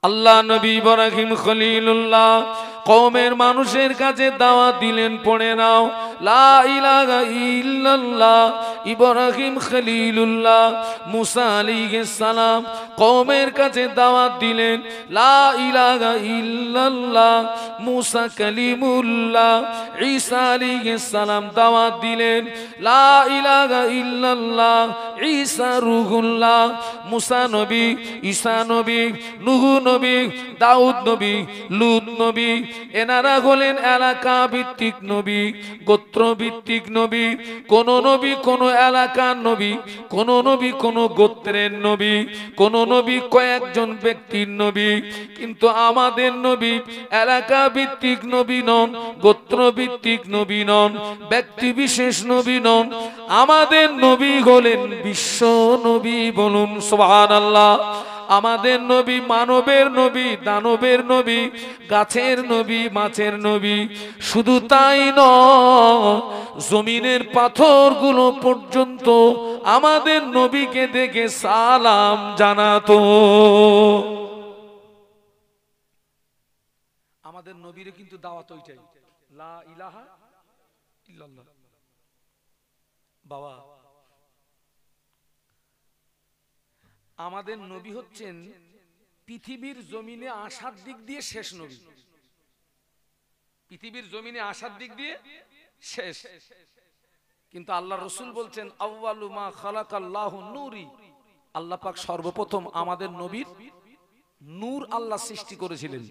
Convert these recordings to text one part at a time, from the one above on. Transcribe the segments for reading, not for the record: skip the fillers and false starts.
আল্লাহ নবী ইব্রাহিম খলিলুল্লাহ কওমের মানুষের কাছে দাওয়াত দিলেন, পড়ে নাও লা ইলাহা ইল্লাল্লাহ। ইব্রাহিম খলিলুল্লাহ মুসা আলাইহিস সালাম কওমের কাছে দাওয়াত দিলেন লা ইলাহা ইল্লাল্লাহ। মুসা কালিমুল্লাহ ঈসা আলাইহিস সালাম দাওয়াত দিলেন লা ইলাহা ইল্লাল্লাহ। ঈসা রূহুল্লাহ। মুসা নবী, ঈসা নবী, নূহ নবী, দাউদ নবী, লূত নবী, এনারা হলেন এলাকা ভিত্তিক নবী, গোত্র ভিত্তিক নবী। কোন নবী কোন এলাকার নবী, কোন নবী কোন গোত্রের নবী, কোন নবী কয়েকজন ব্যক্তির নবী। কিন্তু আমাদের নবী এলাকা ভিত্তিক নবী নন, গোত্র ভিত্তিক নবী নন, ব্যক্তি বিশেষ নবী নন। আমাদের নবী হলেন বিশ্ব নবী। বলুন সুবহানাল্লাহ। আমাদের নবী মানবের নবী, দানবের নবী, গাছের নবী, মাছের নবী। শুধু তাই নয়, জমিনের পাথরগুলো পর্যন্ত আমাদের নবীকে দেখে সালাম জানাতো। আমাদের নবীরে কিন্তু দাওয়াত ওইটাই, লা ইলাহা ইল্লাল্লাহ। বাবা, আমাদের নবী হচ্ছেন পৃথিবীর জমিনে আসার দিক দিয়ে শেষ নবী। পৃথিবীর জমিনে আসার দিক দিয়ে শেষ। কিন্তু আল্লাহ রাসূল বলছেন আউয়ালু মা খালাকাল্লাহু নূরি। আল্লাহ পাক সর্বপ্রথম আমাদের নবীর নূর আল্লাহ সৃষ্টি করেছিলেন।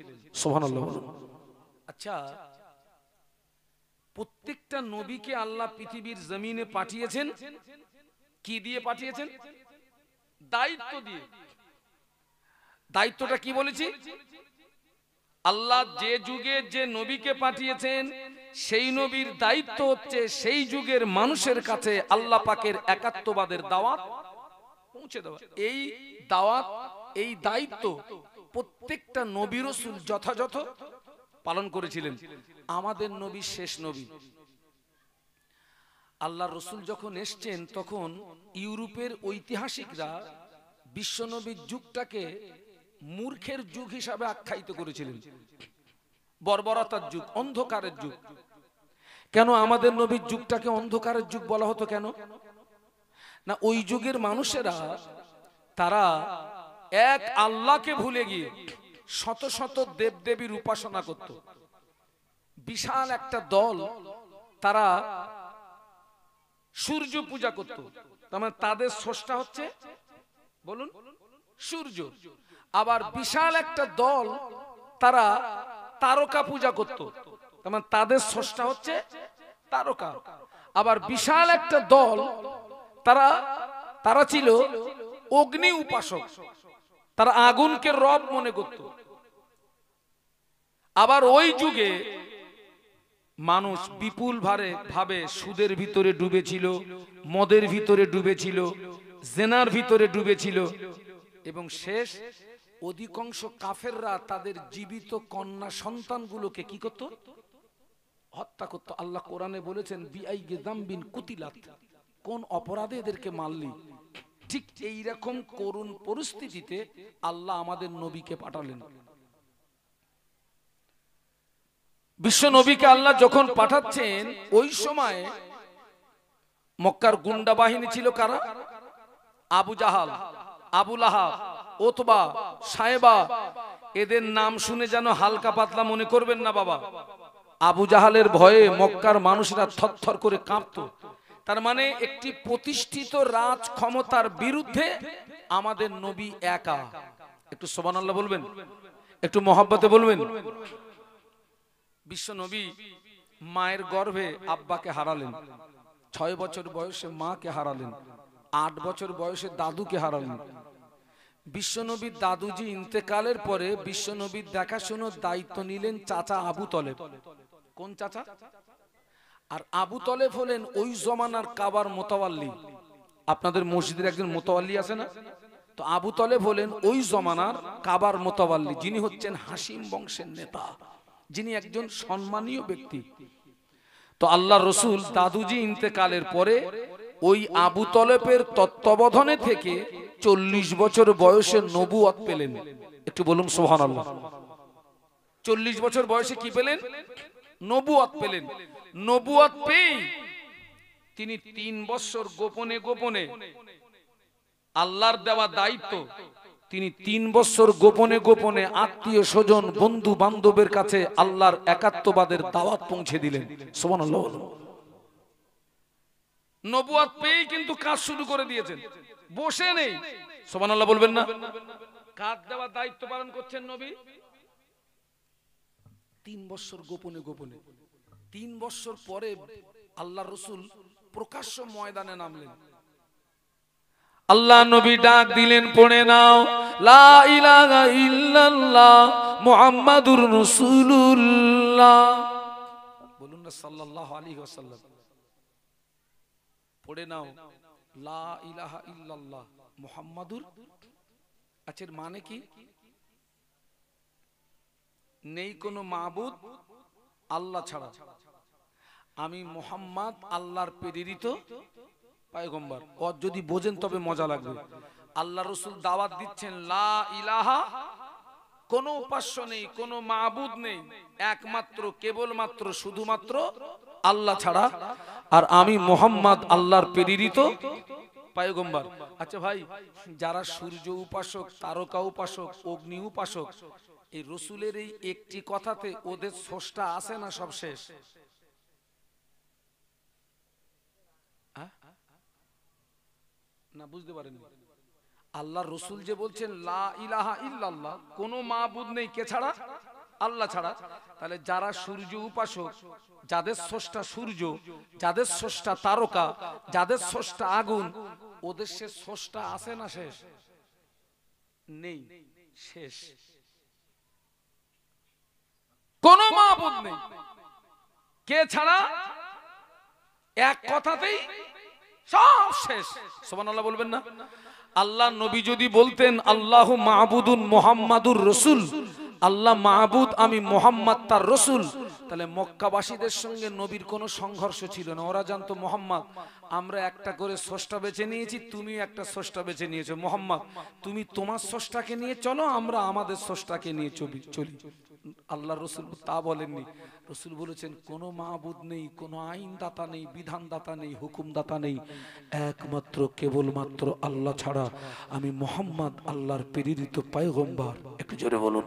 সুবহানাল্লাহ। আচ্ছা, প্রত্যেকটা নবীকে আল্লাহ পৃথিবীর জমিনে পাঠিয়েছেন কি দিয়ে পাঠিয়েছেন? দায়িত্ব দিয়ে। দায়িত্বটা কি বলেছি? আল্লাহ যে যুগে যে নবীকে পাঠিয়েছেন সেই নবীর দায়িত্ব হচ্ছে সেই যুগের মানুষের কাছে আল্লাহ পাকের একাত্মবাদের দাওয়াত পৌঁছে দেওয়া। এই দাওয়াত, এই দায়িত্ব প্রত্যেকটা নবী রাসূল যথাযথ পালন করেছিলেন। আমাদের নবী শেষ নবী। আল্লাহ রাসূল যখন এসেছেন তখন ইউরোপের ঐতিহাসিকরা বিশ্বনবীর যুগটাকে মূর্খের যুগ হিসাবে আখ্যায়িত করেছিলেন, বর্বরতার যুগ, অন্ধকারের যুগ। কেন আমাদের নবীর যুগটাকে অন্ধকারের যুগ বলা হতো? কেন না, ওই যুগের মানুষেরা তারা এক আল্লাহকে ভুলে গিয়ে শত শত দেবদেবীর উপাসনা করত। বিশাল একটা দল তারা সূর্য পূজা করত। তার মানে তাদের স্রষ্টা হচ্ছে, বলুন, সূর্য। আবার বিশাল একটা দল তারা তারকা পূজা করত। তার মানে তাদের স্রষ্টা হচ্ছে তারকা। আবার বিশাল একটা দল তারা ছিল অগ্নি উপাসক, তারা আগুনকে রব মনে করত। আবার ওই যুগে মানুষ বিপুল ভাবে সুদের ভিতরে ডুবেছিল, মদের ভিতরে ডুবেছিল, জেনার ভিতরে ডুবেছিল। এবং শেষ অধিকাংশ কাফেররা তাদের জীবিত কন্যা সন্তানগুলোকে কি করত? হত্যা করত। আল্লাহ কোরআনে বলেছেন বিআইয়ি যামবিন কুতিলাত, কোন অপরাধে এদেরকে মারলি। ঠিক এই রকম করুণ পরিস্থিতিতে আল্লাহ আমাদের নবীকে পাঠালেন। বিশ্ব নবীকে আল্লাহ যখন পাঠাচ্ছেন ওই সময় মক্কার গুন্ডা বাহিনী ছিল কারা? আবু জাহাল, আবু লাহাব, ওতবা, সায়েবা। এদের নাম শুনে যেন হালকা পাতলা মনে করবেন না বাবা। আবু জাহালের ভয়ে মক্কার মানুষরা থরথর করে কাঁপতো। তার মানে একটি প্রতিষ্ঠিত রাজ ক্ষমতার বিরুদ্ধে আমাদের নবী একা। একটু সুবহানাল্লাহ বলবেন, একটু মহব্বতে বলবেন। বিশ্ব নবী মায়ের গর্ভে আব্বাকে হারালেন, 6 বছর বয়সে মাকে হারালেন, 8 বছর বয়সে দাদুকে হারালেন। বিশ্বনবীর দাদুজি ইন্তেকালের পরে বিশ্বনবীর দেখাশোনার দায়িত্ব নিলেন চাচা আবু তলেব। কোন চাচা? আর আবু তলেব হলেন ওই জমানার কাবার মোতাওয়াল্লি। আপনাদের মসজিদের একজন মোতাওয়াল্লি আছে না? তো আবু তলেব হলেন ওই জমানার কাবার মোতাওয়াল্লি, যিনি হচ্ছেন হাসিম বংশের নেতা, যিনি একজন সম্মানীয় ব্যক্তি। তো আল্লাহ রসুল দাদুজি ইন্তেকালের পরে ওই আবু তলেবের তত্ত্বাবধানে থেকে 40 বছর বয়সে নবুয়ত পেলেন। একটু বলুন সুবহানাল্লাহ। 40 বছর বয়সে কি পেলেন? নবুয়ত পেলেন। নবুয়ত পেয়ে তিনি 3 বছর গোপনে গোপনে আল্লাহর দেওয়া দায়িত্ব, তিনি 3 বছর গোপনে গোপনে আত্মীয় স্বজন বন্ধু বান্ধবের কাছে আল্লাহর একাত্মবাদের দাওয়াত পৌঁছে দিলেন। সুবহানাল্লাহ। নবুয়ত পেয়ে কিন্তু কাজ শুরু করে দিয়েছেন, বসে নেই। সুবহানাল্লাহ বলবেন না? কাজ দেওয়া দায়িত্ব পালন করছেন নবী 3 বছর গোপনে গোপনে। 3 বছর পরে আল্লাহর রাসূল প্রকাশ্য ময়দানে নামলেন। আল্লাহ নবী ডাক দিলেন, পড়ে নাও লা ইলাহা ইল্লাল্লাহ মুহাম্মাদুর রাসূলুল্লাহ। বলুন না সাল্লাল্লাহু আলাইহি ওয়াসাল্লাম। পড়ে নাও লা ইলাহা ইল্লাল্লাহ মুহাম্মাদুর। আচ্ছা এর মানে কি? নেই কোনো মাবুদ আল্লাহ ছাড়া, আমি মুহাম্মদ আল্লাহর প্রেরিত পয়গম্বর। ও যদি বোঝেন তবে মজা লাগবে। আল্লাহ রাসূল দাওয়াত দিচ্ছেন লা ইলাহা, কোনো উপাস্য নেই, কোনো মাবুদ নেই, একমাত্র কেবলমাত্র শুধুমাত্র আল্লাহ ছাড়া, আর আমি মুহাম্মদ আল্লাহর প্রেরিত পয়গম্বর। আচ্ছা ভাই, যারা সূর্য উপাসক, তারকা উপাসক, অগ্নি উপাসক, এই রাসূলের এই একটি কথাতে ওদের স্রষ্টা আছে না সব শেষ? না বুঝতে পারেননি? আল্লাহর রাসূল যে বলছেন লা ইলাহা ইল্লাল্লাহ, কোনো মাবুদ নেই কে ছাড়া? আল্লাহ ছাড়া। তাহলে যারা সূর্য উপাসক, যাদের স্রষ্টা সূর্য, যাদের স্রষ্টা তারকা, যাদের স্রষ্টা আগুন, ওদের সে স্রষ্টা আছে না শেষ? নেই, শেষ। কোনো মাবুদ নেই কে ছাড়া? এক কথাতেই সব শেষ। সুবহানাল্লাহ বলবেন না? আল্লাহ নবী যদি বলতেন আল্লাহু মাবুদুন মুহাম্মাদুর রাসূল, আল্লাহ মাবুদ আমি মুহাম্মদ তার রাসূল, তাহলে মক্কাবাসীদের সঙ্গে নবীর কোনো সংঘর্ষ ছিল না। ওরা জানতো মুহাম্মদ আমরা একটা করে স্রষ্টা বেছে নিয়েছি, তুমি একটা স্রষ্টা বেছে নিয়েছো। মুহাম্মদ তুমি তোমার স্রষ্টাকে নিয়ে চলো, আমরা আমাদের স্রষ্টাকে নিয়ে চলি। আল্লাহর রাসূল তা বলেননি। রাসূল বলেছেন কোনো মাবুদ নেই, কোনো আইনদাতা নেই, বিধানদাতা নেই, হুকুমদাতা নেই, একমাত্র কেবলমাত্র আল্লাহ ছাড়া আমি মুহাম্মদ আল্লাহর প্রেরিত পয়গম্বর। একটু জোরে বলুন।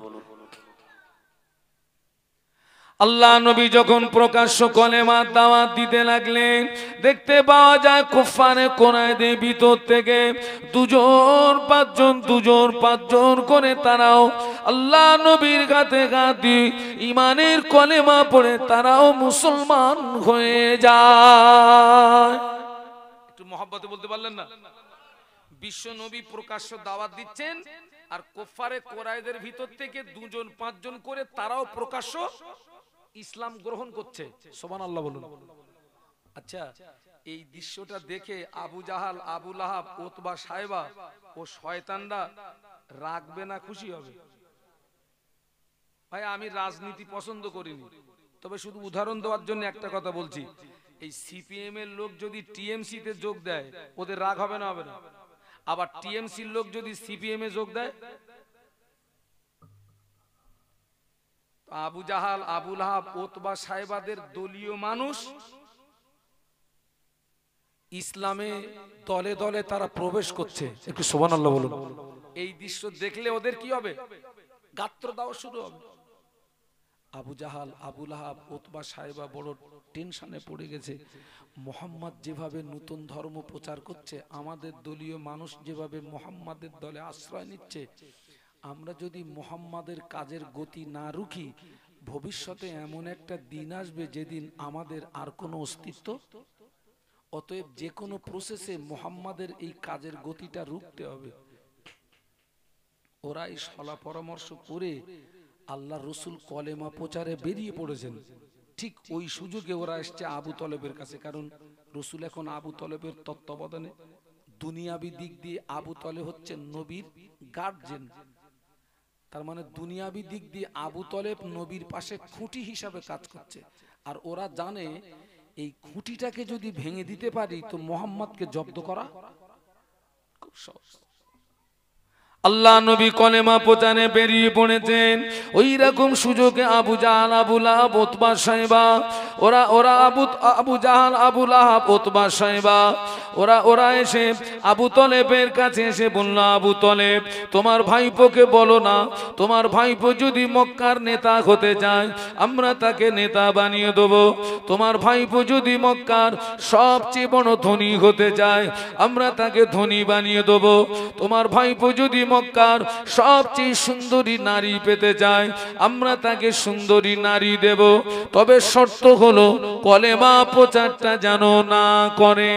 আল্লাহ নবী যখন প্রকাশ্য কলেমার দাওয়াত দিতে লাগলেন, দেখতে পাওয়া যায় কুফারে কুরাইশদের ভিতর থেকে দুজন পাঁচজন করে তারাও আল্লাহ নবীর কাছে গাদি ঈমানের কলেমা পড়ে তারাও মুসলমান হয়ে যায়। একটু মহব্বতে বলতে পারলেন না? বিশ্ব নবী প্রকাশ্য দাওয়াত দিচ্ছেন, আর কুফারে কুরাইশদের ভিতর থেকে 2-5 করে তারাও প্রকাশ্য ইসলাম গ্রহণ করছে। সুবহানাল্লাহ বলুন। আচ্ছা এই দৃশ্যটা দেখে আবু জাহাল, আবু লাহাব, উতবা, সাইবা ও শয়তানরা রাগবে না খুশি হবে? ভাই আমি রাজনীতি পছন্দ করিনি, তবে শুধু উদাহরণ দেওয়ার জন্য একটা কথা বলছি। এই সিপিএম এর লোক যদি টিএমসি তে যোগ দেয়, ওদের রাগ হবে না? হবে না? আবার টিএমসির লোক যদি সিপিএম এ যোগ দেয়, আবু জাহাল, আবু লাহাব, উতবা, সাইবাদের দলীয় মানুষ ইসলামে দলে দলে তারা প্রবেশ করছে। একটু সুবহানাল্লাহ বলুন। এই দৃশ্য দেখলে ওদের কি হবে? গাত্র দাও শুরু হবে। আবু জাহাল, আবু লাহাব, উতবা, সাইবা বড় টেনশনে পড়ে গেছে। মুহাম্মদ যেভাবে নতুন ধর্ম প্রচার করছে, আমাদের দলীয় মানুষ যেভাবে মুহাম্মাদের দলে আশ্রয় নিচ্ছে, আমরা যদি মুহাম্মাদের কাজের গতি না রুখি, ভবিষ্যতে এমন একটা দিন আসবে যেদিন আমাদের আর কোনো অস্তিত্ব। অতএব যে কোনো প্রসেসে মুহাম্মাদের এই কাজের গতিটা রুখতে হবে। ওরা এই সলা পরামর্শ করে আল্লাহর রাসূল কলেমা প্রচারে বেরিয়ে পড়েছেন। ঠিক ওই সুযোগে ওরা এসছে আবু তলেবের কাছে, কারণ রাসূল এখন আবু তলেবের তত্ত্বাবধানে। দুনিয়াবি দিক দিয়ে আবু তলেব হচ্ছে নবীর গার্জিয়ান, তার মানে দুনিয়াবি দিক দিয়ে আবু তলেব নবীর পাশে খুঁটি হিসাবে কাজ করছে। আর ওরা জানে এই খুঁটিটাকে যদি ভেঙে দিতে পারি তো মুহাম্মদকে জব্দ করা খুব সহজ। আল্লাহ নবী কলেমা প্রচারে বেরিয়ে পড়েছেন। ওই রকম সুযোগে আবু জাহাল, আবু লাহাব, উতবা, শাইবা, ওরা আবু জাহাল, আবু লাহাব, উতবা, শাইবা ওরা এসে আবু তলেবের কাছে এসে বলল, আবু তলেব, তোমার ভাইপোকে বলো না, তোমার ভাইপো যদি মক্কার নেতা হতে চায় আমরা তাকে নেতা বানিয়ে দেবো। তোমার ভাইপো যদি মক্কার সবচেয়ে বড় ধনী হতে চায় আমরা তাকে ধনী বানিয়ে দেবো। তোমার ভাইপো যদি মক্কার সবচেয়ে সুন্দরী নারী পেতে চায় আমরা তাকে সুন্দরী নারী দেব, তবে শর্ত হলো কলেমা প্রচারটা যেন না করে।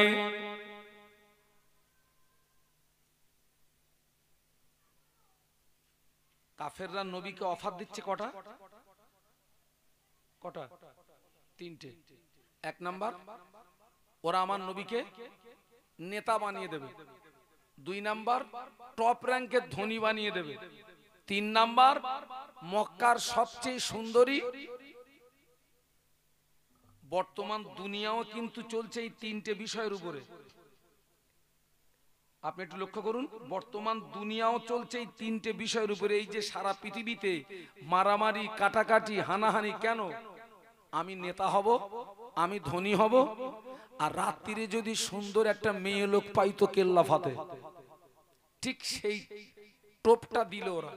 কাফেররা নবীকে অফার দিচ্ছে কটা? তিনটে। এক নাম্বার, ওরা আমার নবীকে নেতা বানিয়ে দেবে। দুই নাম্বার, টপ র্যাঙ্কের ধনী বানিয়ে দেবে। তিন নাম্বার, মক্কার সবচেয়ে সুন্দরী। বর্তমান দুনিয়াও কিন্তু চলছে এই তিনটে বিষয়ের উপরে। আপনি একটু লক্ষ্য করুন, বর্তমান দুনিয়াও চলছে এই তিনটে বিষয়ের উপরে। এই যে সারা পৃথিবীতে মারামারি, কাটাকাটি, হানাহানি কেন? আমি নেতা হব, আমি ধনী হব, আর রাত্রিরে যদি সুন্দর একটা মেয়ে লোক পাইতো কেল্লা ফাতে, ঠিক সেই টোপটা দিল ওরা।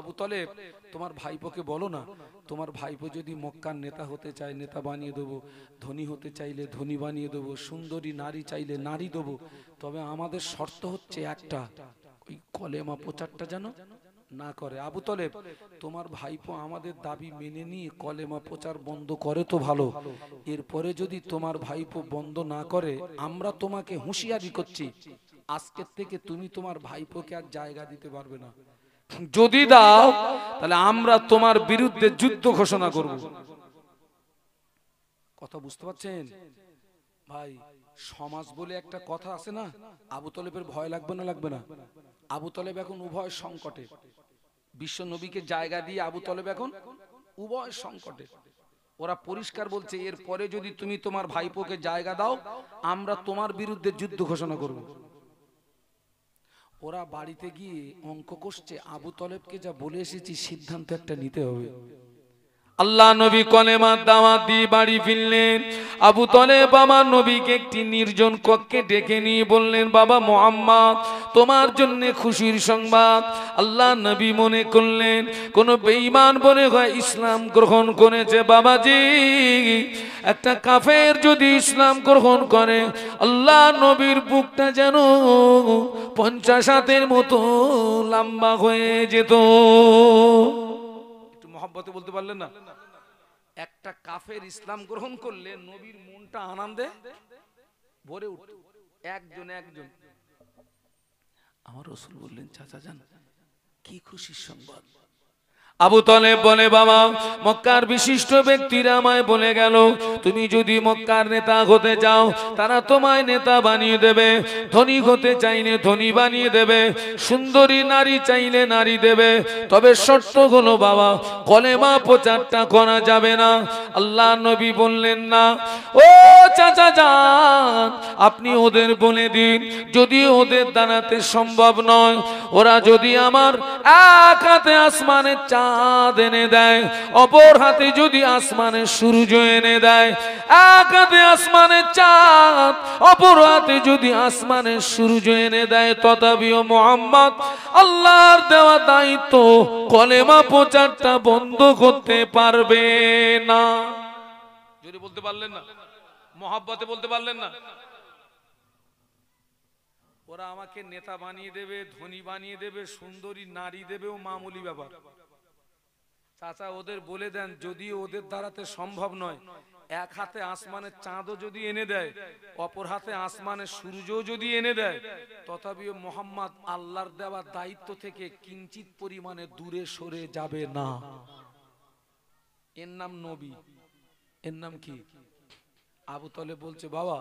আবু তলেব, তোমার ভাইপোকে বলো না, তোমার ভাইপো যদি মক্কার নেতা হতে চায় নেতা বানিয়ে দেবো, ধনী হতে চাইলে ধনী বানিয়ে দেবো, সুন্দরী নারী চাইলে নারী দেবো, তবে আমাদের শর্ত হচ্ছে একটা, ওই কলেমা প্রচারটা যেন না করে। আবু তলেব, তোমার ভাইপো আমাদের দাবি মেনে নিয়ে কলেমা প্রচার বন্ধ করে তো ভালো, এরপরে যদি তোমার ভাইপো বন্ধ না করে আমরা তোমাকে হুঁশিয়ারি করছি, আজকের থেকে তুমি তোমার ভাইপোকে আর জায়গা দিতে পারবে না। যদি দাও তাহলে আমরা তোমার বিরুদ্ধে যুদ্ধ ঘোষণা করব। কথা বুঝতে পারছেন ভাই? সমাজ বলে একটা কথা আছে না? আবু তলেবের ভয় লাগবে না? লাগবে না? আবু তলেব এখন উভয় সংকটে। বিশ্ব নবীকে জায়গা দিয়ে আবু তলেব এখন উভয় সংকটে। ওরা পরিষ্কার বলছে, এরপরে যদি তুমি তোমার ভাইপোকে জায়গা দাও আমরা তোমার বিরুদ্ধে যুদ্ধ ঘোষণা করব। ওরা বাড়িতে গিয়ে অঙ্ক কষছে, আবু তলেবকে যা বলে এসেছি সিদ্ধান্ত একটা নিতে হবে। আল্লাহ নবী কলেমার দাওয়াত দিয়ে বাড়ি ফিরলেন। আবু তলেব আমার নবীকে একটি নির্জন কক্ষে ডেকে নিয়ে বললেন, বাবা মুহাম্মদ, তোমার জন্য খুশির সংবাদ। আল্লাহ নবী মনে করলেন কোন বেঈমান বলে হয় ইসলাম গ্রহণ করেছে। বাবাজি, একটা কাফের যদি ইসলাম গ্রহণ করে আল্লাহ নবীর বুকটা যেন 50 হাতের মতো লম্বা হয়ে যেত। একটু মহব্বতে বলতে পারলেন না? একটা কাফের ইসলাম গ্রহণ করলে নবীর মনটা আনন্দে ভরে উঠত। একজন আমার রাসূল বললেন, চাচা যান, কি খুশির সংবাদ। আবু তলেব বলে, বাবা, মক্কার বিশিষ্ট ব্যক্তিরা আমায় বলে গেল তুমি যদি মক্কার নেতা হতে চাও তারা তোমায় নেতা বানিয়ে দেবে, ধনী হতে চাইলে ধনী বানিয়ে দেবে, সুন্দরী নারী চাইলে নারী দেবে, তবে শর্ত হলো বাবা কলেমা প্রচারটা করা যাবে না। আল্লাহ নবী বললেন, না ও চাচা যান, আপনি ওদের বলে দিন যদি ওদের দাঁড়াতে সম্ভব নয়, ওরা যদি আমার এক হাতে আসমানের চাঁদ এনে দেয়, অপর হাতে যদি আসমানের সূর্য এনে দেয়, এক হাতে আসমানের চাঁদ অপর হাতে যদি আসমানের সূর্য এনে দেয়, তথাপিও মুহাম্মদ আল্লাহর দেওয়া দায়িত্ব কলেমা প্রচারটা বন্ধ করতে পারবে না। যদি বলতে পারলেন না, মহব্বতে বলতে পারলেন না? ওরা আমাকে নেতা বানিয়ে দেবে, ধনী বানিয়ে দেবে, সুন্দরী নারী দেবে, ও মামুলি ব্যাপার। চাচা ওদের বলে দেন যদি ওদের দ্বারাতে সম্ভব নয়, এক হাতে আসমানের চাঁদও যদি এনে দেয়, অপর হাতে আসমানের সূর্যও যদি এনে দেয়, তথাপিও মুহাম্মদ আল্লাহর দেওয়া দায়িত্ব থেকে কিঞ্চিত পরিমাণে দূরে সরে যাবে না। এর নাম নবী, এর নাম কি? আবু তলেব বলছে, বাবা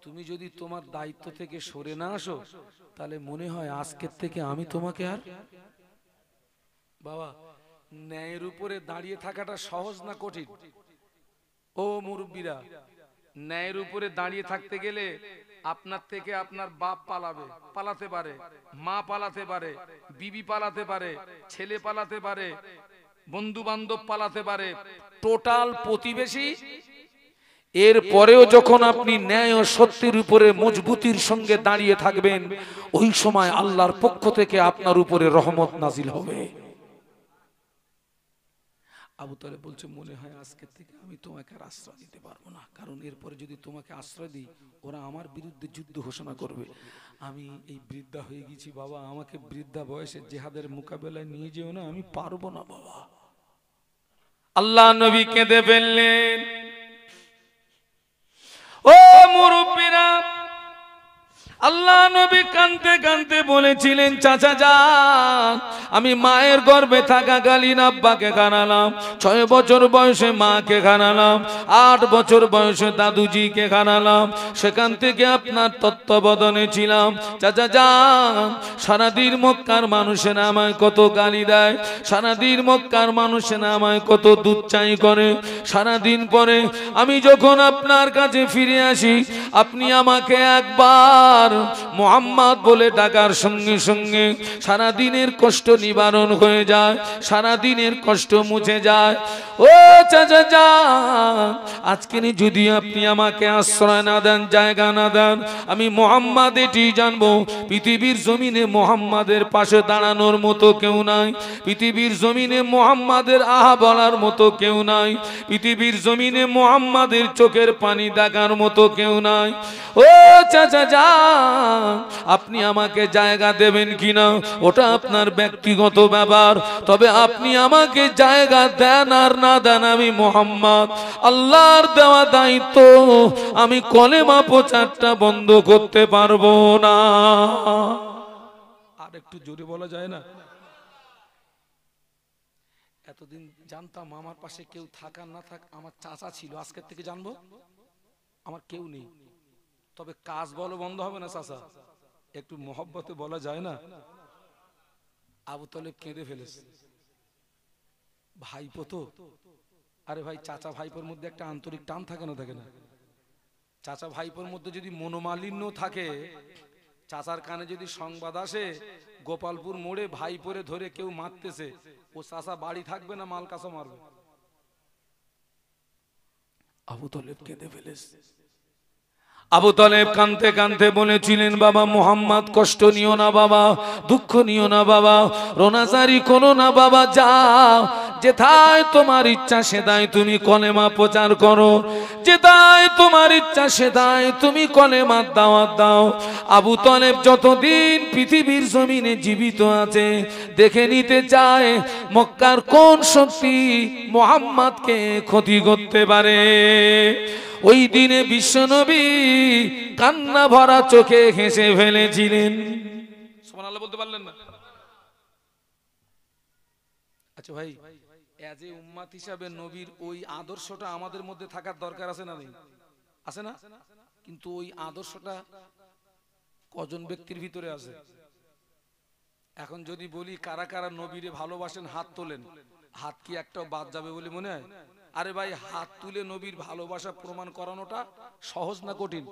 তুমি যদি তোমার দায়িত্ব থেকে সরে না আসো তাহলে মনে হয় আজকের থেকে আমি তোমাকে আর। বাবা, ন্যায়ের উপরে দাঁড়িয়ে থাকাটা সহজ না কঠিন? ও মুরব্বীরা, ন্যায়ের উপরে দাঁড়িয়ে থাকতে গেলে আপনার থেকে আপনার বাপ পালাতে পারে, মা পালাতে পারে, বিবি পালাতে পারে, ছেলে পালাতে পারে, বন্ধু বান্ধব পালাতে পারে, টোটাল প্রতিবেশী। এর পরেও যখন আপনি ন্যায় ও সত্যের উপরে মজবুতির সঙ্গে দাঁড়িয়ে থাকবেন, ওই সময় আল্লাহর পক্ষ থেকে আপনার উপরে রহমত নাজিল হবে। আবু তালেব বলছে, মনে হয় আজকের থেকে আমি তোমাকে আর আশ্রয় দিতে পারবো না, কারণ এরপরে যদি তোমাকে আশ্রয় দিই ওরা আমার বিরুদ্ধে যুদ্ধ ঘোষণা করবে। আমি এই বৃদ্ধা হয়ে গেছি বাবা, আমাকে বৃদ্ধা বয়সে জিহাদের মোকাবেলায় নিয়ে যেও না, আমি পারবো না বাবা। আল্লাহ নবী কেঁদে ফেললেন। ও মুরব্বীরা, আল্লাহ নবী কাঁদতে কাঁদতে বলেছিলেন, চাচা যান, আমি মায়ের গর্ভে থাকাকালীন আব্বাকে খানালাম, 6 বছর বয়সে মাকে খানালাম, 8 বছর বয়সে দাদুজিকে খানালাম, সেখান থেকে আপনার তত্ত্বাবধানে ছিলাম। চাচা যান, সারাদিন মক্কার মানুষেরা আমায় কত গালি দেয়, সারাদিন মক্কার মানুষেরা আমায় কত দুচ্চাই করে, সারাদিন পরে আমি যখন আপনার কাছে ফিরে আসি, আপনি আমাকে একবার মুহাম্মদ বলে ডাকার সঙ্গে সঙ্গে সারা দিনের কষ্ট নিবারণ হয়ে যায়, সারা দিনের কষ্ট মুছে যায়। ও চাচা যান, আজকে যদি আপনি আমাকে আশ্রয় না দেন, জায়গা না দেন, আমি মুহাম্মদ এটি জানবো, পৃথিবীর জমিনে মুহাম্মাদের পাশে দাঁড়ানোর মতো কেউ নাই, পৃথিবীর জমিনে মুহাম্মাদের আহা বলার মতো কেউ নাই, পৃথিবীর জমিনে মুহাম্মাদের চোখের পানি দেখার মতো কেউ নাই। ও চাচা যান, আপনি আমাকে জায়গা দেবেন কিনা ওটা আপনার ব্যক্তিগত ব্যাপার, তবে আপনি আমাকে জায়গা দেন আর না দেন, আমি মুহাম্মদ আল্লাহর দেওয়া দায়িত্ব, আমি কলেমা প্রচারটা বন্ধ করতে পারবো না। আর একটু জোরে বলা যায় না? এতদিন জানতাম আমার পাশে কেউ থাক আর না থাক, আমার চাচা ছিল, আজকের থেকে জানবো আমার কেউ নেই, তবে কাজ বলো বন্ধ হবে না। চাচা একটু মহব্বতে বলা যায় না? আবু তালেব কেঁদে ফেলেছে, ভাইপো তো, আরে ভাই চাচা ভাইপোর মধ্যে একটা আন্তরিক টান থাকে না? থাকে না? চাচা ভাইপোর মধ্যে যদি মনোমালিন্য থাকে, চাচার কানে যদি সংবাদ আসে গোপালপুর মোড়ে ভাইপোরে ধরে কেউ মারতেছে, ও চাচা বাড়ি থাকবে না মাল কাছে মারবে? আবু তালেব কেঁদে ফেলেছে। আবু তালেব কাঁদতে কাঁদতে বলেছিলেন, বাবা মুহাম্মদ কষ্ট নিও না বাবা, দুঃখ নিও না বাবা, রোনাজারি করো না বাবা, যাও যেথায় তোমার ইচ্ছা সেদায় তুমি কলেমা প্রচার করো, যেথায় তোমার ইচ্ছা সেদায় তুমি কলেমার দাওয়াত দাও। আবু তালেব যতদিন পৃথিবীর জমিনে জীবিত আছে দেখে নিতে চায় মক্কার কোন শক্তি মুহাম্মদকে ক্ষতি করতে পারে। ওই দিনে বিশ্বনবী কান্না ভরা চোখে হেসে ফেলেছিলেন। সুবহানাল্লাহ বলতে পারলেন না? আচ্ছা ভাই, এজ এ উম্মাত হিসাবে নবীর ওই আদর্শটা আমাদের মধ্যে থাকার দরকার আছে না? নেই? আছে না? কিন্তু ওই আদর্শটা কজন ব্যক্তির ভিতরে আছে? এখন যদি বলি কারা কারা নবীরে ভালোবাসেন হাত তোলেন, হাত কি একটাও বাদ যাবে বলে মনে হয়? আরে ভাই, হাত তুলে নবীর ভালোবাসা প্রমাণ করানোটা সহজ না কঠিন?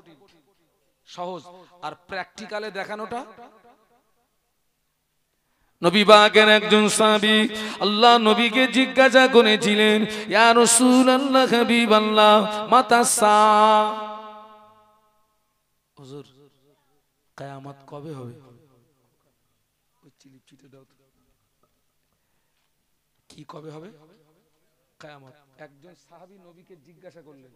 সহজ। আর প্র্যাকটিক্যালে দেখানোটা? নবী পাকের একজন সাহাবী আল্লাহ নবীকে জিজ্ঞাসা করেছিলেন, ইয়া রাসূলুল্লাহ, হাবিবাল্লাহ, মাতা সা, হুজুর কিয়ামত কবে হবে? ওই চিলিপচিটে দাও তো, কি কবে হবে কিয়ামত? একজন সাহাবী নবীকে জিজ্ঞাসা করলেন।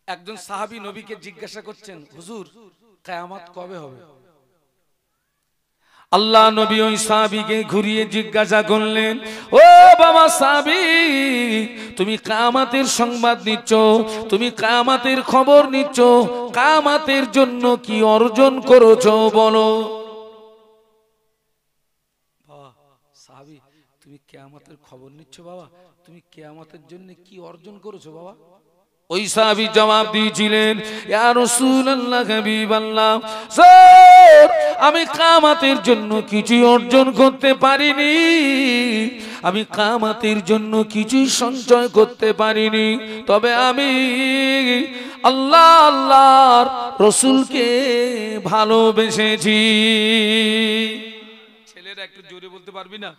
একজন সাহাবী নবীকে জিজ্ঞাসা করছেন, হুজুর কিয়ামত কবে হবে? আল্লাহ নবী ওই সাহাবীকে ঘুরিয়ে জিজ্ঞাসা করলেন, ও বাবা সাহাবী, তুমি কিয়ামতের সংবাদ নিচ্ছ, তুমি কিয়ামতের খবর নিচ্ছ, কিয়ামতের জন্য কি অর্জন করেছো বলো? বাবা সাহাবী, তুমি কিয়ামতের খবর নিচ্ছ বাবা, তুমি কিয়ামতের জন্য কি অর্জন করেছো বাবা? ও ওই সাহাবী জবাব দিয়েছিলেন, ইয়া রাসূলুল্লাহ, হাবিবাল্লাহ, স্যার আমি কিয়ামতের জন্য কিছু অর্জন করতে পারিনি, আমি কিয়ামতের জন্য কিছু সঞ্চয় করতে পারিনি, তবে আমি আল্লাহ আল্লাহর রাসূলকে ভালোবেসেছি। ছেলেরা একটু জোরে বলতে পারবি না?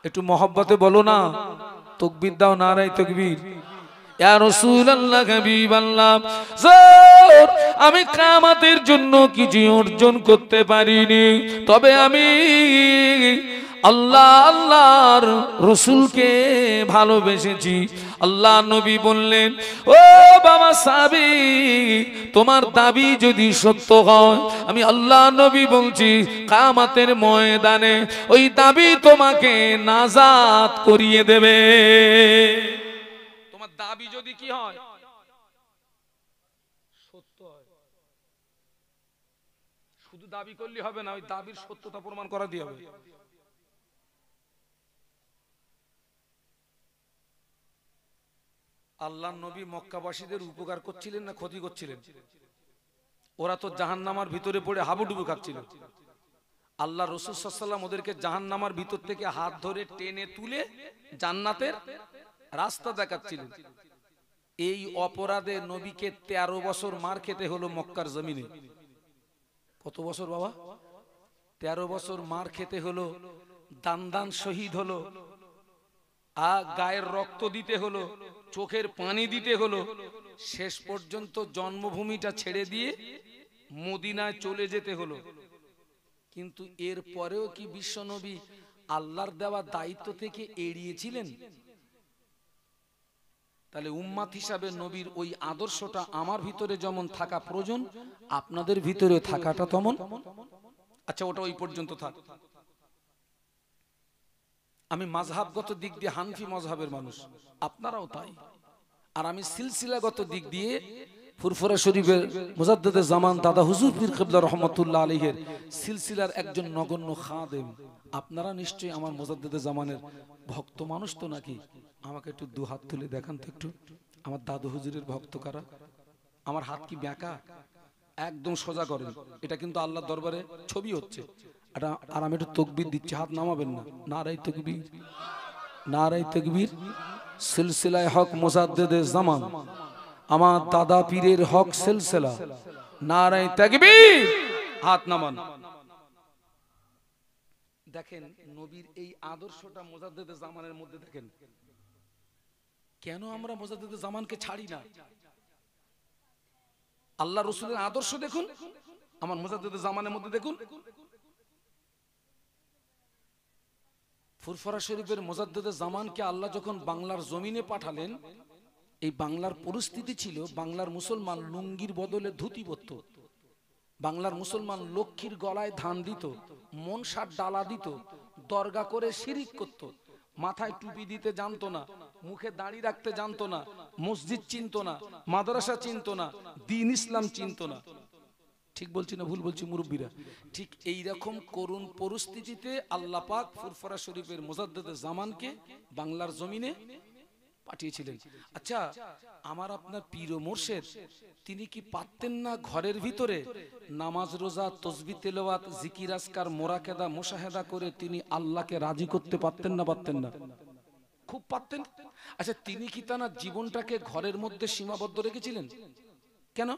একটু মহব্বতে বলো না, তাকবীর দাও, নারায়ে তাকবীর। ইয়া রাসূলুল্লাহ, হাবিবাল্লাহ, স্যার আমি কিয়ামতের জন্য কিছু অর্জন করতে পারিনি, তবে আমি আল্লাহ আল্লাহর রাসূলকে ভালোবেসেছি। আল্লাহ নবী বললেন, ও বাবা সাহাবী, তোমার দাবি যদি সত্য হয়, আমি আল্লাহ নবী বলছি কিয়ামতের ময়দানে ওই দাবি তোমাকে নাজাত করিয়ে দেবে। তোমার দাবি যদি কি হয়? সত্য হয়। শুধু দাবি করলে হবে না, ওই দাবির সত্যতা প্রমাণ করা দিয়ে হবে। আল্লাহ নবী মক্কাবাসীদের উপকার করছিলেন না ক্ষতি করছিলেন? ওরা তো জাহান্নামার ভিতরে পড়ে হাবুডুবু খাচ্ছিল। আল্লাহ রাসূল সাল্লাল্লাহু আলাইহি ওয়াসাল্লাম ওদেরকে জাহান্নামার ভিতর থেকে হাত ধরে টেনে তুলে জান্নাতের রাস্তা দেখাচ্ছিলেন। এই অপরাধে নবীকে 13 বছর মার খেতে হলো মক্কার জমিনে। কত বছর বাবা? 13 বছর মার খেতে হলো, দান দান শহীদ হলো, গায়ের রক্ত দিতে হলো, চোখের পানি দিতে হলো, শেষ পর্যন্ত জন্মভূমিটা ছেড়ে দিয়ে মদিনায় চলে যেতে হলো। কিন্তু এর পরেও কি বিশ্বনবী আল্লাহর দেওয়া দায়িত্ব থেকে এড়িয়েছিলেন? তাহলে উম্মাত হিসাবে নবীর ওই আদর্শটা আমার ভিতরে যেমন থাকা প্রয়োজন, আপনাদের ভিতরে থাকাটা তেমন। আচ্ছা, ওটা ওই পর্যন্ত থাক। আমি মাযহাবগত দিক দিয়ে হানফি মাযহাবের মানুষ, আপনারাও তাই। আর আমি সিলসিলাগত দিক দিয়ে ফুরফুরা শরীফের মুজাদ্দিদে জামান দাদা হুজুর পীর কিবলা রাহমাতুল্লাহ আলাইহির সিলসিলার একজন নগণ্য খাদেম। আপনারা নিশ্চয়ই আমার মুজাদ্দিদে জামানের ভক্ত মানুষ তো নাকি? আমাকে একটু দু হাত তুলে দেখান তো একটু, আমার দাদু হুজুরের ভক্ত কারা? আমার হাত কি ব্যাকা? একদম সোজা করেন, এটা কিন্তু আল্লাহর দরবারে ছবি হচ্ছে। আর আমি একটু তাকবীর দিচ্ছি, হাত নামাবেন না। নারায়ে তাকবীর, নারায়ে তাকবীর। সিলসিলায়ে হক মুজাদ্দিদে জামান, আমার দাদা পীরের হক সিলসিলা। নারায়ে তাকবীর, হাত নামান। দেখেন নবীর এই আদর্শটা মুজাদ্দিদে জামানের মধ্যে দেখেন। কেন আমরা মুজাদ্দিদে জামানকে ছাড়ি না? আল্লাহ রাসূলের আদর্শ দেখুন, আমার মুজাদ্দিদে জামানের মধ্যে দেখুন। ফুরফুরা শরীফের মুজাদ্দিদে জামানকে আল্লাহ যখন বাংলার জমিনে পাঠালেন, এই বাংলার পরিস্থিতি ছিল বাংলার মুসলমান লুঙ্গির বদলে ধুতি পরত, বাংলার মুসলমান লক্ষ্মীর গলায় ধান দিত, মনসার ডালা দিত, দরগা করে শিরিক করত, মাথায় টুপি দিতে জানতো না, মুখে দাড়ি রাখতে জানতো না, মসজিদ চিনতো না, মাদ্রাসা চিনতো না, দ্বীন ইসলাম চিনতো না। ঠিক বলছি না ভুল বলছি মুরব্বীরা? ঠিক এই রকম করুণ পরিস্থিতিতে আল্লাহ পাক ফুরফুরা শরীফের মুজাদ্দিদে জামানকে বাংলার জমিনে পাঠিয়েছিলেন। আচ্ছা, আমার আপনার পীর ও মুর্শিদ তিনি কি পারতেন না ঘরের ভিতরে নামাজ রোজা তাসবিহ তেলাওয়াত জিকির আজকার মোরাকাদা মুশাহাদা করে তিনি আল্লাহকে রাজি করতে পারতেন না? পারতেন না? খুব পারতেন। আচ্ছা, তিনি কি তার জীবনটাকে ঘরের মধ্যে সীমাবদ্ধ রেখেছিলেন? কেন?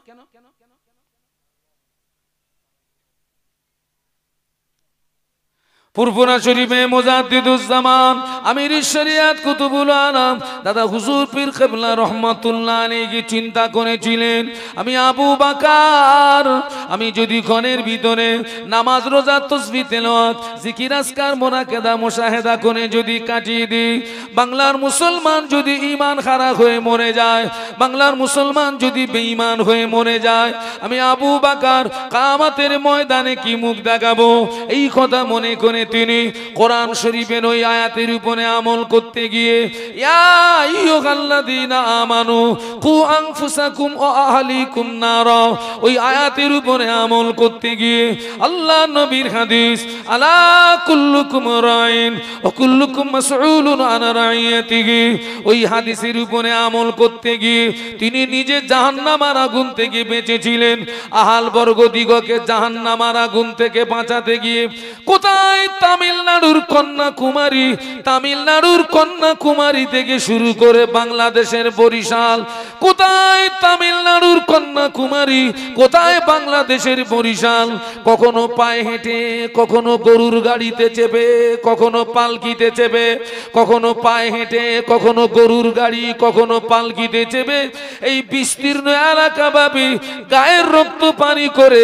ফুরফুরা শরীফে মুজাদ্দিদুজ্জামান আমির শরিয়াত কুতুবুল আলম দাদা হুজুর পীর কিবলা রাহমাতুল্লাহ আলাইহি চিন্তা করেছিলেন, আমি আবু বকর আমি যদি ঘরের ভিতরে নামাজ রোজা তাসবিহ তেলাওয়াত জিকির আজকার মোনাকাদা মুশাহাদা করে যদি কাটিয়ে দিই, বাংলার মুসলমান যদি ঈমান খারাপ হয়ে মরে যায়, বাংলার মুসলমান যদি বেঈমান হয়ে মরে যায়, আমি আবু বকর কিয়ামতের ময়দানে কি মুখ দেখাবো? এই কথা মনে করে করে তিনি কোরআন শরীফের ওই আয়াতের উপরে আমল করতে গিয়ে ইয়া আইয়ুহাল্লাযীনা আমানু কু আনফুসাকুম ওয়া আহলিকুম নারা, ওই আয়াতের উপরে আমল করতে গিয়ে আল্লাহ নবীর হাদিস আলা কুল্লুকুম রাইন ওয়া কুল্লুকুম মাসউলুন আন রাইয়াতিহি, ওই হাদিসের উপরে আমল করতে গিয়ে তিনি নিজে জাহান্নামের আগুন থেকে বেঁচেছিলেন, আহাল বর্গদিগকে জাহান্নামের আগুন থেকে বাঁচাতে গিয়ে কোথায় তামিলনাড়ুর কন্যাকুমারী, তামিলনাড়ুর কন্যাকুমারী থেকে শুরু করে বাংলাদেশের বরিশাল, কোথায় তামিলনাড়ুর কন্যাকুমারী, কোথায় বাংলাদেশের বরিশাল, কখনো পায়ে হেঁটে, কখনো গরুর গাড়িতে চেপে, কখনো পালকিতে চেপে, কখনো পায়ে হেঁটে, কখনো গরুর গাড়ি, কখনো পালকিতে চেপে এই বিস্তীর্ণ এলাকা ব্যাপী গায়ের রক্ত পানি করে,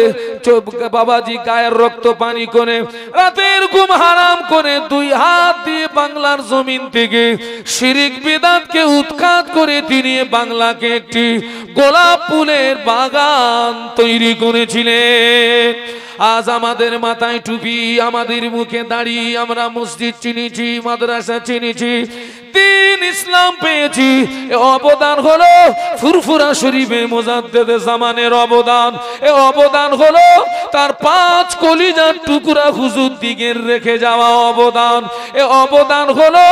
বাবাজি গায়ের রক্ত পানি করে, রাতের ঘুম হারাম করে দুই হাত দিয়ে বাংলার জমিন থেকে শিরিক বিদআতকে উৎখাত করে তিনি বাংলাকে একটি গোলাপ ফুলের বাগান তৈরি করেছিলেন। আজ আমাদের মাথায় টুপি, আমাদের মুখে দাড়ি, আমরা মসজিদ চিনেছি, মাদ্রাসা চিনেছি, দিন ইসলাম পেয়েছি, এ অবদান হলো ফুরফুরা শরীফে মুজাদ্দেদে জামানের অবদান, এ অবদান হলো তার 5 কলিজার টুকরা হুজুর দিগের রেখে যাওয়া অবদান, এ অবদান হলো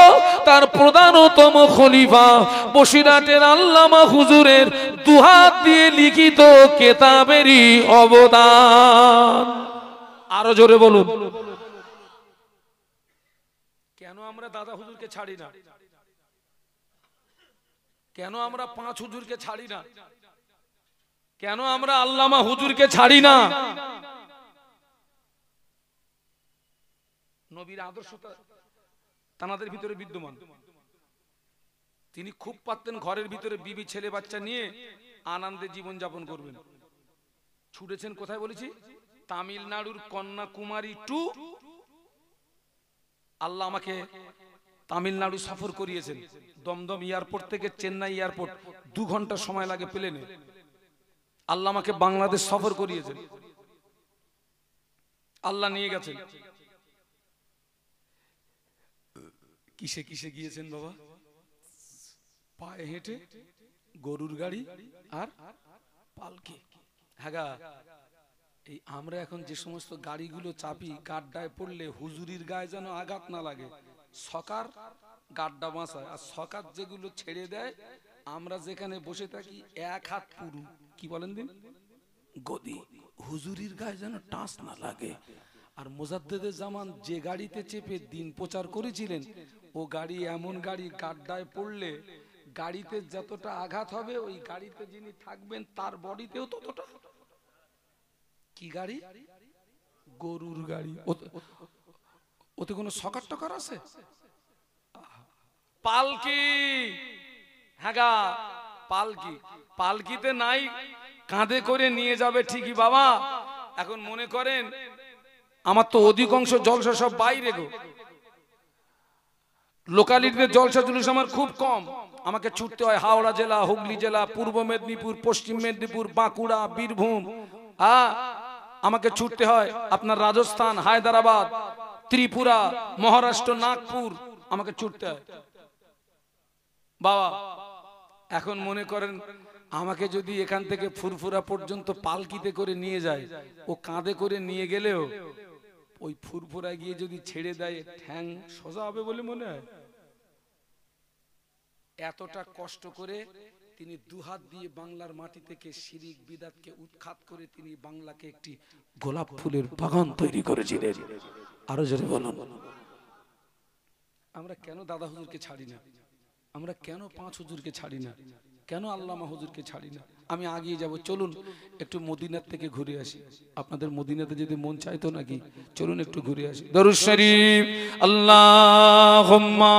তার প্রধানতম খলিফা বসিরহাটের আল্লামা হুজুরের দুহাত দিয়ে লিখিত কেতাবেরই অবদান। আরো জোরে বলুন, কেন আমরা দাদা হুজুরকে ছাড়ি না? কেন আমরা 5 হুজুরকে ছাড়ি না? কেন আমরা আল্লামা হুজুরকে ছাড়ি না? নবীর আদর্শটা তানাদের ভিতরে বিদ্যমান। তিনি খুব পারতেন ঘরের ভিতরে বিবি ছেলে বাচ্চা নিয়ে আনন্দে জীবন যাপন করবেন। ছুটেছেন কোথায় বলেছি? তামিলনাড়ুর কন্যাকুমারী টু। আল্লাহ আমাকে তামিলনাড়ু সফর করিয়েছেন, দমদম এয়ারপোর্ট থেকে চেন্নাই এয়ারপোর্ট 2 ঘন্টা সময় লাগে প্লেনে। আল্লাহ আমাকে বাংলাদেশ সফর করিয়েছেন, আল্লাহ নিয়ে গেছেন। কিসে কিসে গিয়েছেন বাবা? পায়ে হেঁটে, গরুর গাড়ি আর পালকি। হ্যাঁ, এই আমরা এখন যে সমস্ত গাড়িগুলো চাপি, গাড্ডায় পড়লে হুজুরির গায়ে যেন আঘাত না লাগে, সকার গাড্ডা বাঁচায়, আর সকার যেগুলো ছেড়ে দেয়, আমরা যেখানে বসে থাকি 1 হাত পুরু, কি বলেন দিন, গদি, হুজুরির গায়ে যেন টাচ না লাগে। আর মুজাদ্দেদে জামান যে গাড়িতে চেপে দিন প্রচার করেছিলেন, ও গাড়ি এমন গাড়ি, গাড্ডায় পড়লে গাড়িতে যতটা আঘাত হবে, ওই গাড়িতে যিনি থাকবেন তার বডিতেও ততটা। কি গাড়ি? গরুর গাড়ি। ওতে কোনো সকার টকার আছে? পালকি। হ্যাঁ, পালকি। পালকিতে নাই, কাঁধে করে নিয়ে যাবে ঠিকই বাবা। এখন মনে করেন আমার তো অধিকাংশ জলসা সব বাইরে গো, লোকালিটিতে জলসা জুলুস আমার খুব কম। আমাকে ছুটতে হয় হাওড়া জেলা, হুগলি জেলা, পূর্ব মেদিনীপুর, পশ্চিম মেদিনীপুর, বাঁকুড়া, বীরভূম, আমাকে ছুটতে হয় আপনার রাজস্থান, হায়দ্রাবাদ, ত্রিপুরা, মহারাষ্ট্র, নাগপুর, আমাকে ছুটতে হয় বাবা। এখন মনে করেন আমাকে যদি এখান থেকে ফুরফুরা পর্যন্ত পালকিতে করে নিয়ে যায়, ও কাঁধে করে নিয়ে গেলেও ওই ফুরফুরায় গিয়ে যদি ছেড়ে দেয়, ঠ্যাং সোজা হবে বলে মনে হয়? এতটা কষ্ট করে তিনি 2 হাত দিয়ে বাংলার মাটি থেকে শিরিক বিদআতকে উৎখাত করে তিনি বাংলাকে একটি গোলাপ ফুলের বাগান তৈরি করেছিলেন। আরো জোরে বলুন, আমরা কেন দাদা হুজুরকে ছাড়ি না? আমরা কেন 5 হুজুরকে ছাড়ি না? কেন আল্লামা হুজুরকে ছাড়ি না? আমি আগিয়ে যাব, চলুন একটু মদিনার থেকে ঘুরে আসি। আপনাদের মদিনাতে যদি মন চাইতো নাকি, চলুন একটু ঘুরে আসি। দরুদ শরীফ আল্লাহুম্মা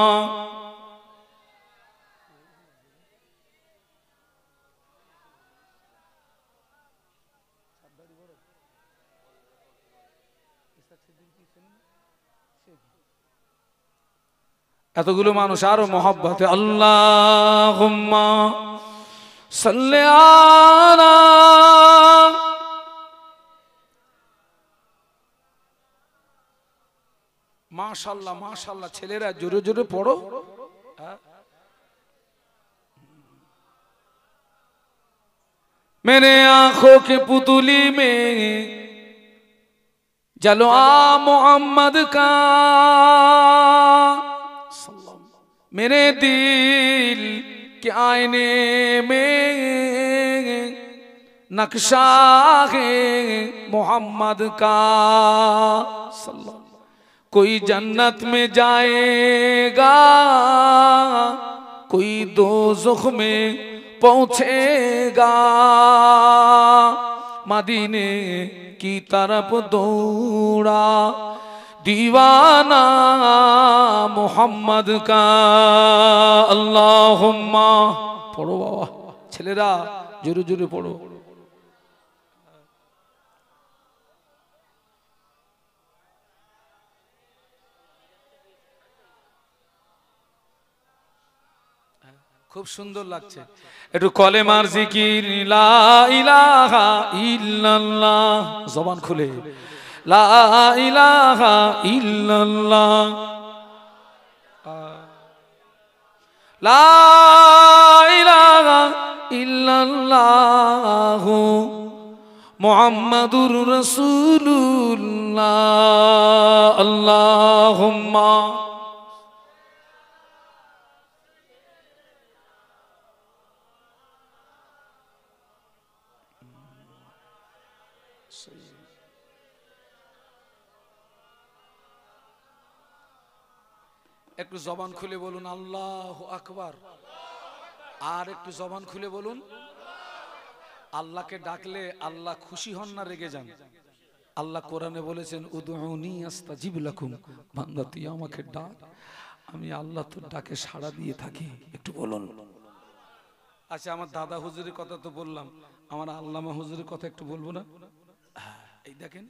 এতগুলো মানুষ আরো মহব্বতে আল্লাহুম্মা সাল্লি আলা মাশাআল্লাহ মাশাআল্লাহ, ছেলেরা জোরে জোরে পড়ো। मेरे आंखों के पुतली में जलवा मोहम्मद का, मेरे दिल के आईने में नक्शा है मोहम्मद का। कोई जन्नत में जाएगा, कोई दोज़ख में पहुंचेगा, मदीने की तरफ दौड़ा दीवाना मोहम्मद का। अल्लाहुम्मा पढ़ो बाबा, ছেলেরা জোরে জোরে পড়ো। খুব সুন্দর লাগছে, একটু কলেমার জিকির লা ইলাহা ইল্লাল্লাহ, জবান খুলে লা ইলাহা ইল্লাল্লাহ, লা ইলাহা ইল্লাল্লাহ মুহাম্মাদুর রাসূলুল্লাহ। আল্লাহুম্মা একটু জবান খুলে বলুন আল্লাহু আকবার, আর একটু জবান খুলে বলুন। আল্লাহকে ডাকলে আল্লাহ খুশি হন না রেগে যান? আল্লাহ কোরআনে বলেছেন উদউনি আস্তাজিব লাকুম, বান্দা তুই আমাকে ডাক, আমি আল্লাহ তোর ডাকে সাড়া দিয়ে থাকি। একটু বলুন। আচ্ছা, আমার দাদা হুজুরের কথা তো বললাম, আমার আল্লামা হুজুরের কথা একটু বলবো না? এই দেখেন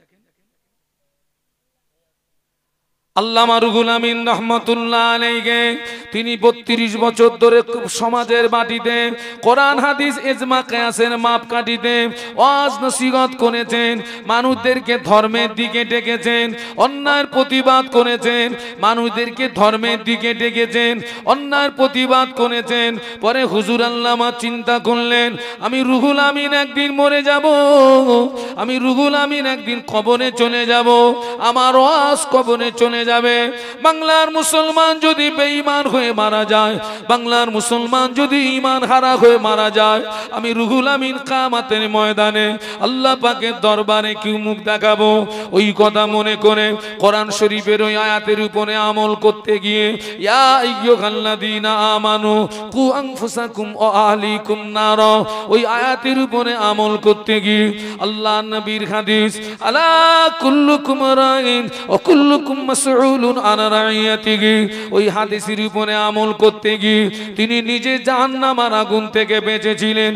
আল্লামা রুহুল আমিন রহমাতুল্লাহ আলাইহি, তিনি 32 বছর ধরে সমাজের মাটিতে কোরআন হাদিস ইজমা কিয়াসের মাপকাঠিতে ওয়াজ নসিহত করেছেন, মানুষদেরকে ধর্মের দিকে ডেকেছেন, অন্যায়ের প্রতিবাদ করেছেন, মানুষদেরকে ধর্মের দিকে ডেকেছেন, অন্যায়ের প্রতিবাদ করেছেন। পরে হুজুর আল্লামা চিন্তা করলেন, আমি রুহুল আমিন একদিন মরে যাব, আমি রুহুল আমিন একদিন কবরে চলে যাব, আমার ওয়াজ কবরে চলে যাবে। বাংলার মুসলমান যদি বেঈমান হয়ে মারা যায়, বাংলার মুসলমান যদি ঈমান হারা হয়ে মারা যায়, আমি রুহুল আমিন কিয়ামতের ময়দানে আল্লাহ পাকের দরবারে কি মুখ দেখাবো? ওই কথা মনে করে কোরআন শরীফের ওই আয়াতের উপরে আমল করতে গিয়ে ইয়া আইয়ুহাল্লাযীনা আমানু কু আনফুসাকুম ওয়া আহলিকুম নার, ওই আয়াতের উপরে আমল করতে গিয়ে আল্লাহ নবীর হাদিস আলা কুল্লুকুম রাইন ওয়া কুল্লুকুম মাসউলুন আন রাইয়াতিহি, ওই হাদিসের উপরে আমল করতে গিয়ে তিনি নিজে জাহান্নামের আগুন থেকে বেঁচেছিলেন।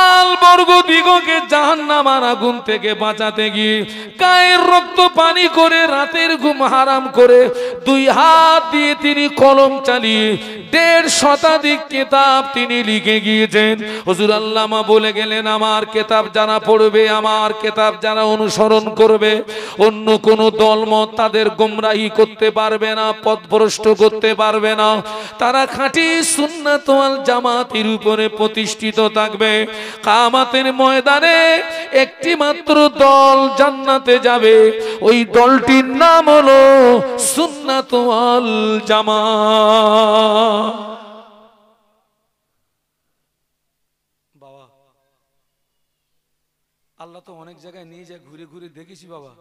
আল বর্গ দিগকে জাহান্নামের আগুন থেকে বাঁচাতে গিয়ে গায়ের রক্ত পানি করে রাতের ঘুম হারাম করে 2 হাত দিয়ে তিনি কলম চালিয়ে 1.5 শতাধিক কিতাব তিনি লিখে গিয়েছেন। হুজুর আল্লামা বলে গেলেন, আমার কিতাব যারা পড়বে, আমার কিতাব যারা অনুসরণ করবে, অন্য কোন দলমত তাদের গোমরাহি করতে পারবে না, পথভ্রষ্ট করতে পারবে না, তারা খাঁটি সুন্নাত ওয়াল জামাতের উপরে প্রতিষ্ঠিত থাকবে। কিয়ামতের ময়দানে একটি মাত্র দল জান্নাতে যাবে, ওই দলটির নাম হলো সুন্নাত ওয়াল জামাত। বাবা, আল্লাহ তো অনেক জায়গায় নিয়ে যায়, ঘুরে ঘুরে দেখেছি বাবা।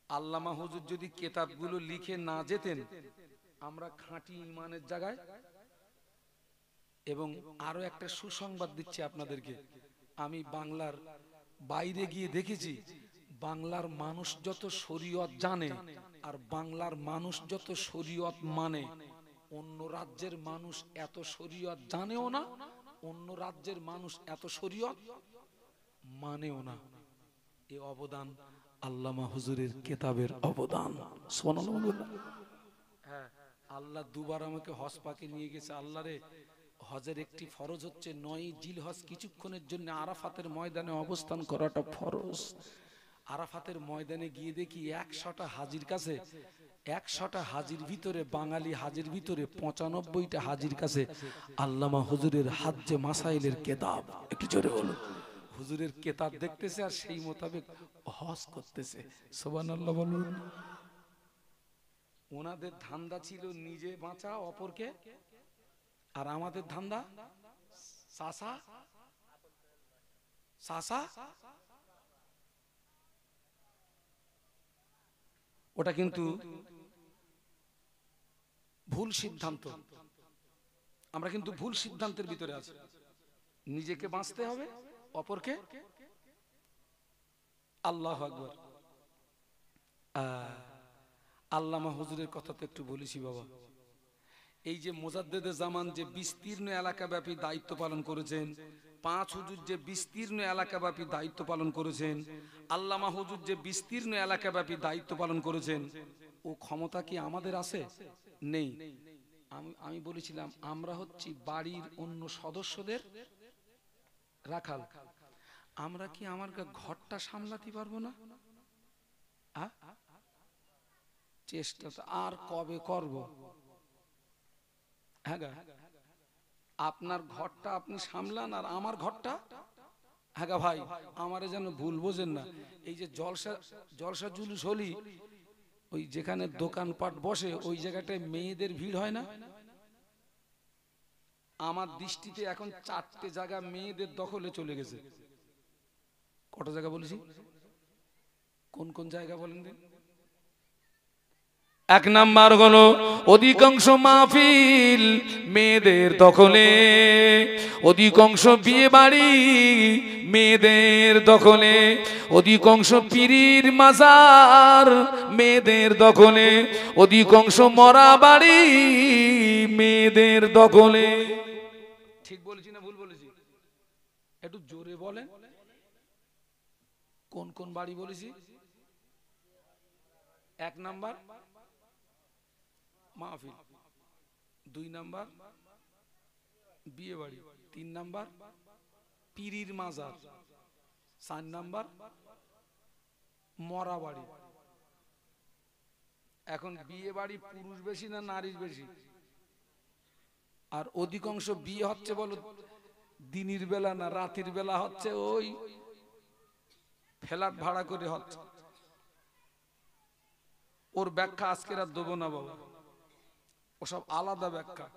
আল্লামা হুজুর যদি কিতাবগুলো লিখে না যেতেন, আমরা খাঁটি ঈমানের জায়গায়। এবং আরো একটা সুসংবাদ দিচ্ছি আপনাদেরকে, আমি বাংলার বাইরে গিয়ে দেখেছি, বাংলার মানুষ যত শরীয়ত জানে আর বাংলার মানুষ যত শরীয়ত মানে, অন্য রাজ্যের মানুষ এত শরীয়ত জানেও না, অন্য রাজ্যের মানুষ এত শরীয়ত মানেও না। এই অবদান আল্লামা হুজুরের কিতাবের অবদান। সুবহানাল্লাহ। হ্যাঁ, আল্লাহ দুবার আমাকে হজ পাকে নিয়ে গেছে। আল্লাহ রে, হজের একটি ফরজ হচ্ছে 9 জিলহজ কিছুক্ষণের জন্য আরাফাতের ময়দানে অবস্থান করাটা ফরজ। আরাফাতের ময়দানে গিয়ে দেখি 100টা হাজির কাছে 100টা হাজির ভিতরে, বাঙালি হাজির ভিতরে 95টা হাজির কাছে আল্লামা হুজুরের হাজ্জে মাসাইলের কেতাব, একটু জোরে বলুন, হুজুরের কেতাব দেখতেছে আর সেই মোতাবেক হজ করতেছে। সুবহানাল্লাহ বলুন। ওনাদের ধান্দা ছিল নিজে বাঁচা, অপরকে, আর আমাদের ধান্দা সাসা সাসা। ওটা কিন্তু ভুল সিদ্ধান্ত। আমরা কিন্তু ভুল সিদ্ধান্তের ভিতরে আছি। নিজেকে বাঁচতে হবে, অপরকে। আল্লাহু আকবার। আল্লামা হুজুরের কথা তো একটু বলেছি বাবা। এই যে মুজাদ্দেদে জামান যে বিস্তীর্ণ এলাকাব্যাপী দায়িত্ব পালন করেছেন, 5 হুজুর যে বিস্তীর্ণ এলাকাব্যাপী দায়িত্ব পালন করেছেন, আল্লামা হুজুর যে বিস্তীর্ণ এলাকাব্যাপী দায়িত্ব পালন করেছেন, ও ক্ষমতা কি আমাদের আছে? নেই। আমি বলেছিলাম আমরা হচ্ছি বাড়ির অন্য সদস্যদের রাখাল। আমরা কি আমার ঘরটা সামলাতে পারবো না? চেষ্টা তো আর কবে করব? হ্যাঁ, আপনার ঘরটা আপনি সামলান আর আমার ঘরটা। হ্যাঁ ভাই, আমারে যেন ভুল বোঝেন না। এই যে জলসা জুলুস হলি, ওই যেখানে দোকানপাট বসে ওই জায়গাটায় মেয়েদের ভিড় হয় না? আমার দৃষ্টিতে এখন 4টে জায়গা মেয়েদের দখলে চলে গেছে। কত জায়গা বলেছি? কোন কোন জায়গা বলেন দিন? 1 নাম্বার হলো অধিকাংশ মাহফিল মেয়েদের দখলে, অধিকাংশ বিয়ে বাড়ি মেয়েদের দখলে, অধিকাংশ পীরের মাজার মেয়েদের দখলে, অধিকাংশ মরা বাড়ি মেয়েদের দখলে। ঠিক বলেছি না ভুল বলেছি? একটু জোরে বলেন। কোন কোন বাড়ি বলেছি? 1 নাম্বার মাহফিল, 2 নাম্বার বিয়ে বাড়ি, 3 নাম্বার পীরির মাজার, 4 নাম্বার মরা বাড়ি। এখন বিয়ে বাড়ি পুরুষ বেশি না নারীর বেশি? আর অধিকাংশ বিয়ে হচ্ছে বলো দিনের বেলা না রাতের বেলা হচ্ছে? ওই ফ্ল্যাট ভাড়া করে হচ্ছে। ওর ব্যাখ্যা আজকে আর দেবো না বাবা, ওসব আলাদা ব্যাখ্যা।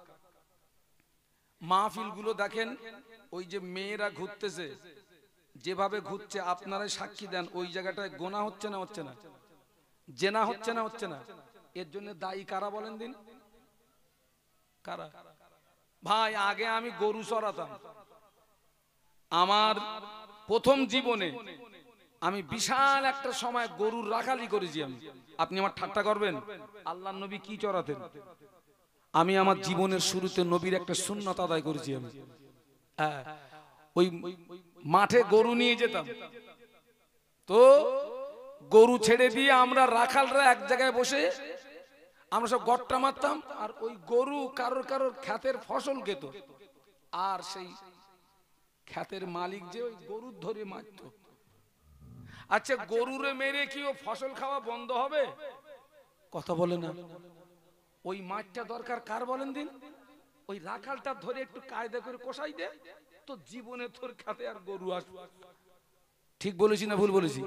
মাহফিল গুলো দেখেন, ওই যে মেয়েরা ঘুরতেছে, যেভাবে ঘুরছে আপনারাই সাক্ষী দেন, ওই জায়গাটায় গোনা হচ্ছে না হচ্ছে না? জেনা হচ্ছে না হচ্ছে না? এর জন্য দায়ী কারা বলেন দিন? কারা? ভাই আগে আমি গরু চড়াতাম, আমার প্রথম জীবনে আমি বিশাল একটা সময় গরুর রাখালি করেছি আমি। আপনি আমার ঠাট্টা করবেন? আল্লাহর নবী কি চড়াতেন? আমি আমার জীবনের শুরুতে নবীর একটা সুন্নাত আদায় করেছি আমি। ওই মাঠে গরু নিয়ে যেতাম, তো গরু ছেড়ে দিয়ে আমরা রাখালরা এক জায়গায় বসে আমরা সব গট্টা মারতাম, আর ওই গরু কারোর কারোর ক্ষেতের ফসল খেত, আর সেই ক্ষেতের মালিক যে ওই গরু ধরে মারত। আচ্ছা, গরুরে মেরে কি ও ফসল খাওয়া বন্ধ হবে? কথা বলে না। ওই মাঠটা দরকার কার বলেন দিন? ওই রাখালটা ধরে একটু কায়দা করে কষাই দে, তো জীবনে তোর খাতে আর গরু আসবে। ঠিক বলেছি না ভুল বলেছি?